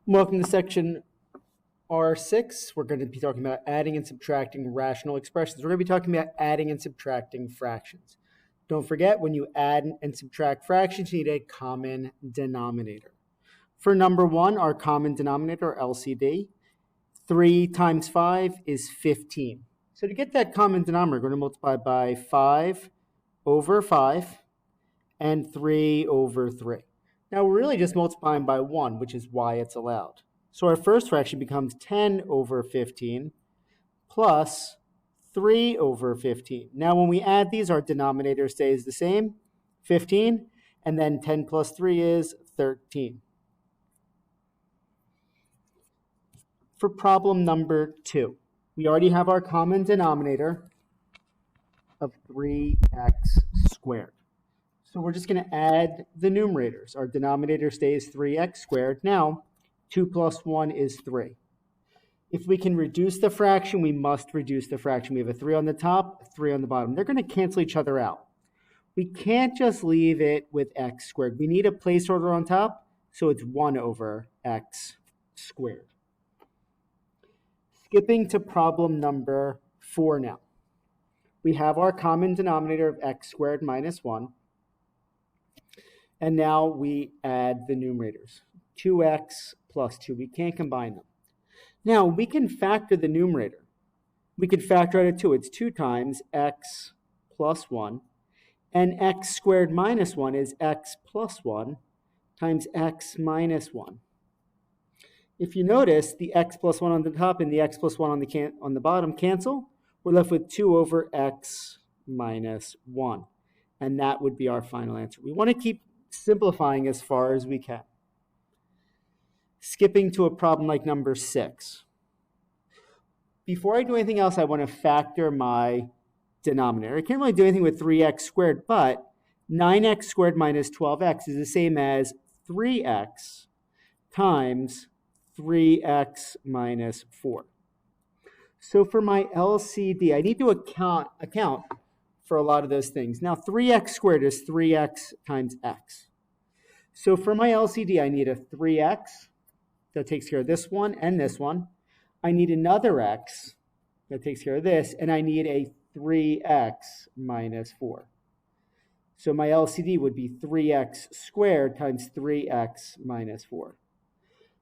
Welcome to section R6. We're going to be talking about adding and subtracting rational expressions. We're going to be talking about adding and subtracting fractions. Don't forget, when you add and subtract fractions, you need a common denominator. For number one, our common denominator, or LCD, 3 times 5 is 15. So to get that common denominator, we're going to multiply by 5 over 5 and 3 over 3. Now we're really just multiplying by 1, which is why it's allowed. So our first fraction becomes 10 over 15 plus 3 over 15. Now when we add these, our denominator stays the same, 15, and then 10 plus 3 is 13. For problem number 2, we already have our common denominator of 3x squared. So we're just going to add the numerators. Our denominator stays 3x squared. Now, 2 plus 1 is 3. If we can reduce the fraction, we must reduce the fraction. We have a 3 on the top, a 3 on the bottom. They're going to cancel each other out. We can't just leave it with x squared. We need a placeholder on top, so it's 1 over x squared. Skipping to problem number 4 now. We have our common denominator of x squared minus 1. And now we add the numerators. 2x plus 2. We can't combine them. Now we can factor the numerator. We can factor out a 2. It's 2 times x plus 1. And x squared minus 1 is x plus 1 times x minus 1. If you notice, the x plus 1 on the top and the x plus 1 on the bottom cancel. We're left with 2 over x minus 1. And that would be our final answer. We want to keep simplifying as far as we can. Skipping to a problem like number 6. Before I do anything else, I want to factor my denominator. I can't really do anything with 3x squared, but 9x squared minus 12x is the same as 3x times 3x minus 4. So for my LCD, I need to account for a lot of those things. Now 3x squared is 3x times x. So for my LCD, I need a 3x. That takes care of this one and this one. I need another x. That takes care of this. And I need a 3x minus 4. So my LCD would be 3x squared times 3x minus 4.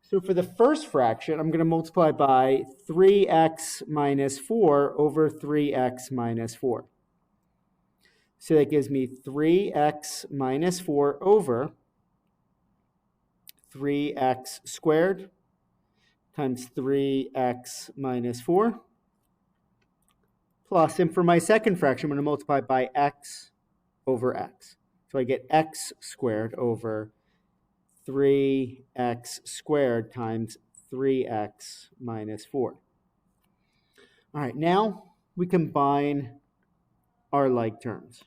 So for the first fraction, I'm going to multiply by 3x minus 4 over 3x minus 4. So that gives me 3x minus 4 over 3x squared times 3x minus 4 plus, and for my second fraction, I'm going to multiply by x over x. So I get x squared over 3x squared times 3x minus 4. All right, now we combine our like terms.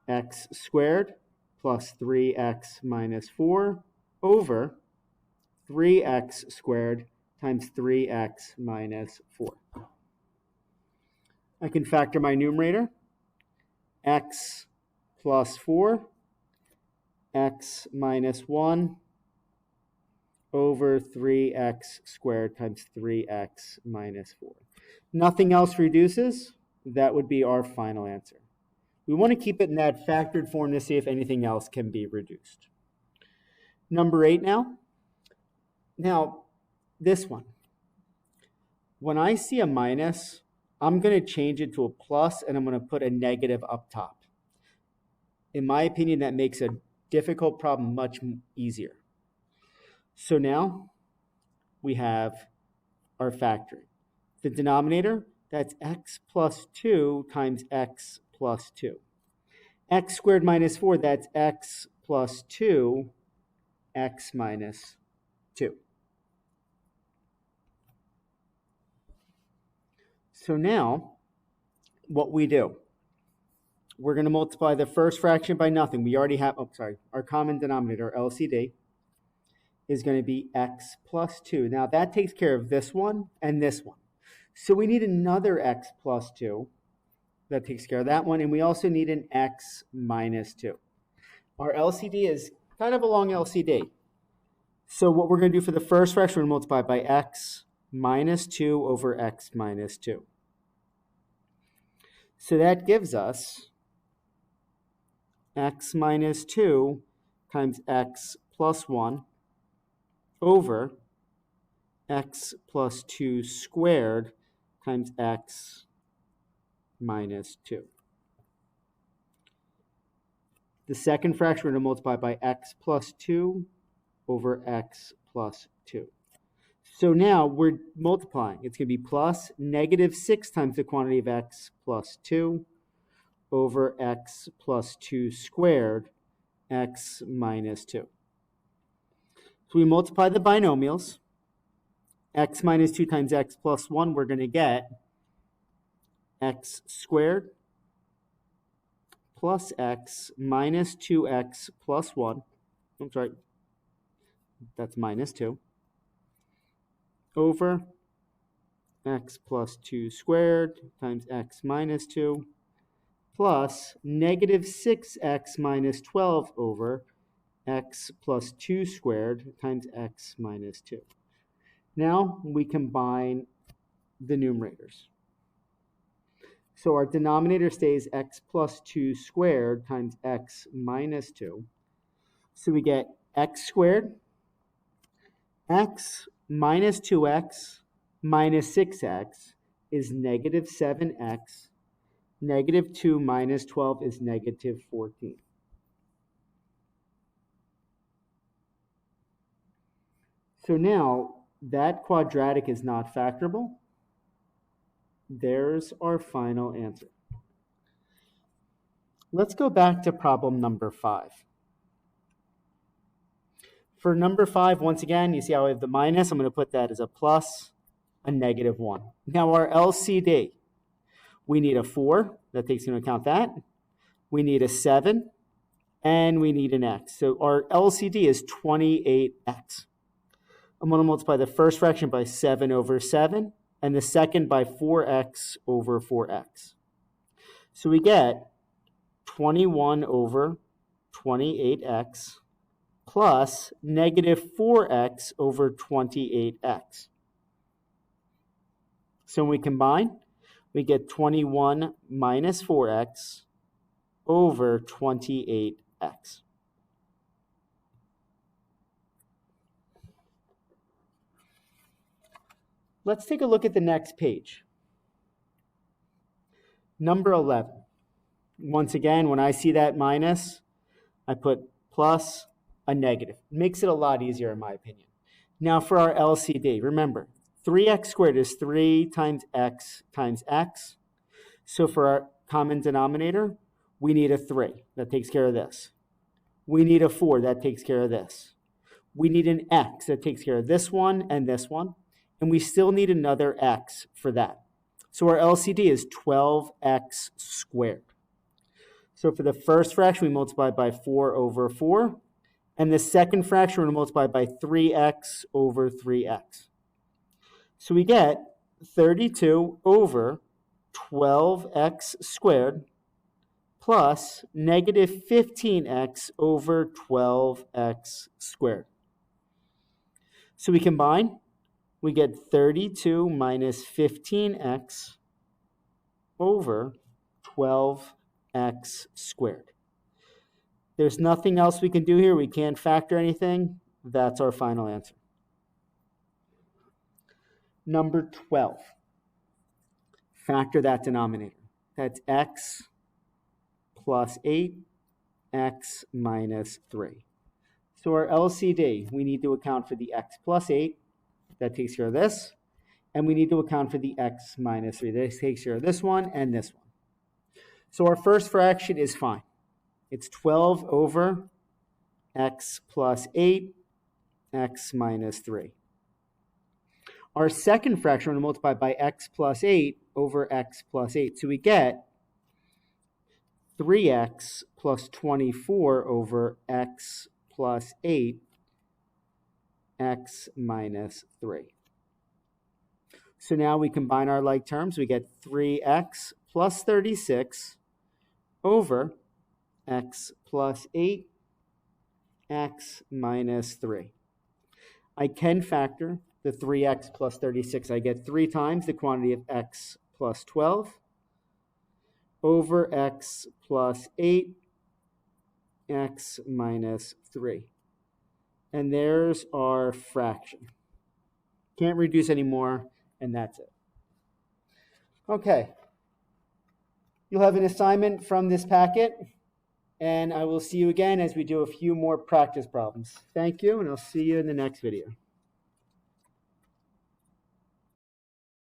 X squared plus 3x minus 4 over 3x squared times 3x minus 4. I can factor my numerator. X plus 4, x minus 1 over 3x squared times 3x minus 4. Nothing else reduces. That would be our final answer. We want to keep it in that factored form to see if anything else can be reduced. Number 8 now. Now, this one. When I see a minus, I'm going to change it to a plus, and I'm going to put a negative up top. In my opinion, that makes a difficult problem much easier. So now we have our factoring. The denominator, that's x plus 2 times x plus 2. X squared minus 4, that's x plus 2, x minus 2. So now, what we do, we're going to multiply the first fraction by nothing. We already have, our common denominator, LCD, is going to be x plus 2. Now, that takes care of this one and this one. So we need another x plus 2. That takes care of that one. And we also need an x minus 2. Our LCD is kind of a long LCD. So what we're going to do for the first fraction, we're going to multiply by x minus 2 over x minus 2. So that gives us x minus 2 times x plus 1 over x plus 2 squared times x minus 2. The second fraction, we're going to multiply by x plus 2 over x plus 2. So now we're multiplying. It's going to be plus negative 6 times the quantity of x plus 2 over x plus 2 squared, x minus 2. So we multiply the binomials. X minus 2 times x plus 1, we're going to get x squared plus x minus 2x plus 1. I'm sorry, that's minus 2 over x plus 2 squared times x minus 2 plus negative 6x minus 12 over x plus 2 squared times x minus 2. Now we combine the numerators. So our denominator stays x plus 2 squared times x minus 2. So we get x squared, x minus 2x minus 6x is negative 7x. Negative 2 minus 12 is negative 14. So now that quadratic is not factorable. There's our final answer. Let's go back to problem number 5. For number 5, once again, you see how I have the minus. I'm going to put that as a plus, a negative 1. Now our LCD, we need a 4. That takes into account that. We need a 7, and we need an x. So our LCD is 28x. I'm going to multiply the first fraction by 7 over 7, and the second by 4x over 4x. So we get 21 over 28x plus negative 4x over 28x. So when we combine, we get 21 minus 4x over 28x. Let's take a look at the next page. Number 11. Once again, when I see that minus, I put plus a negative. It makes it a lot easier in my opinion. Now for our LCD, remember, 3x squared is 3 times x times x. So for our common denominator, we need a 3. That takes care of this. We need a 4. That takes care of this. We need an x. That takes care of this one and this one. And we still need another x for that. So our LCD is 12x squared. So for the first fraction, we multiply by 4 over 4. And the second fraction, we're going to multiply by 3x over 3x. So we get 32 over 12x squared plus negative 15x over 12x squared. So we combine. We get 32 minus 15x over 12x squared. There's nothing else we can do here. We can't factor anything. That's our final answer. Number 12. Factor that denominator. That's x plus 8, x minus 3. So our LCD, we need to account for the x plus 8. That takes care of this. And we need to account for the x minus 3. This takes care of this one and this one. So our first fraction is fine. It's 12 over x plus 8, x minus 3. Our second fraction, we're going to multiply by x plus 8 over x plus 8. So we get 3x plus 24 over x plus 8, x minus 3. So now we combine our like terms. We get 3x plus 36 over x plus 8, x minus 3. I can factor the 3x plus 36. I get 3 times the quantity of x plus 12 over x plus 8, x minus 3. And there's our fraction. Can't reduce anymore, and that's it. Okay. You'll have an assignment from this packet, and I will see you again as we do a few more practice problems. Thank you, and I'll see you in the next video.